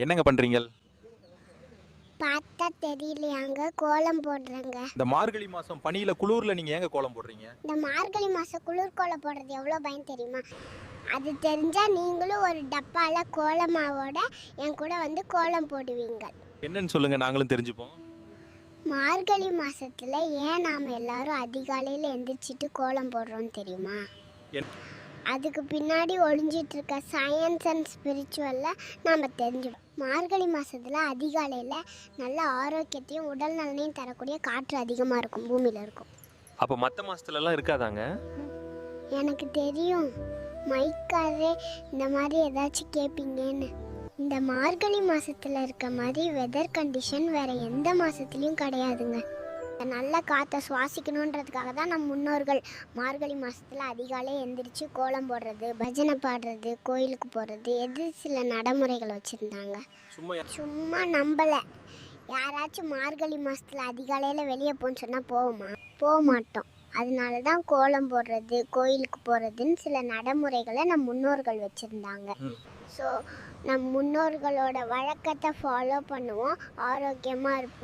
என்னங்க பண்றீங்க? பார்த்தா தெரியலையாங்க, கோலம் போடுறேங்க. இந்த மார்கழி மாசம் பனியில குளூர்ல நீங்க ஏங்க கோலம் போடுறீங்க? இந்த மார்கழி மாசம் குளிர் கோலம் போடுறது எவ்வளோ பயம் தெரியுமா? அது தெரிஞ்சா நீங்களும் ஒரு டப்பால கோல மாவோட என் கூட வந்து கோலம் போடுவீங்க. என்னன்னு சொல்லுங்க நாங்களும் தெரிஞ்சுப்போம். மார்கழி மாசத்துல ஏன் நாம எல்லாரும் அதிகாலையில எந்திரிச்சிட்டு கோலம் போடுறோம்னு தெரியுமா? என் அதுக்கு பின்னாடி ஒளிஞ்சிட்டு இருக்க சயின்ஸ் அண்ட் ஸ்பிரிச்சுவல்ல நாம தெரிஞ்சிடும். மார்கழி மாசத்துல அதிகாலையில நல்ல ஆரோக்கியத்தையும் உடல் நலனையும் தரக்கூடிய காற்று அதிகமா இருக்கும், பூமியில இருக்கும். அப்ப மத்த மாசத்துலலாம் இருக்காதாங்க? எனக்கு தெரியும், மைக்காரே இந்த மாதிரி ஏதாச்சும் கேட்பீங்கன்னு. இந்த மார்கழி மாசத்துல இருக்க மாதிரி வெதர் கண்டிஷன் வேற எந்த மாசத்துலயும் கிடையாதுங்க. இந்த நல்ல காற்றை சுவாசிக்கணுன்றதுக்காக தான் நம் முன்னோர்கள் மார்கழி மாசத்துல அதிகாலை எந்திரிச்சு கோலம் போடுறது, பஜனை பாடுறது, கோயிலுக்கு போறது, சில நடைமுறைகள் வச்சிருந்தாங்க. சும்மா நம்பல. யாராச்சும் மார்கழி மாசத்துல அதிகாலையில வெளியே போன்னு சொன்னா போவோமா? போக மாட்டோம். அதனால தான் கோலம் போடுறது, கோயிலுக்கு போகிறதுன்னு சில நடைமுறைகளை நம் முன்னோர்கள் வச்சுருந்தாங்க. ஸோ நம் முன்னோர்களோட வழக்கத்தை ஃபாலோ பண்ணுவோம், ஆரோக்கியமாக இருப்போம்.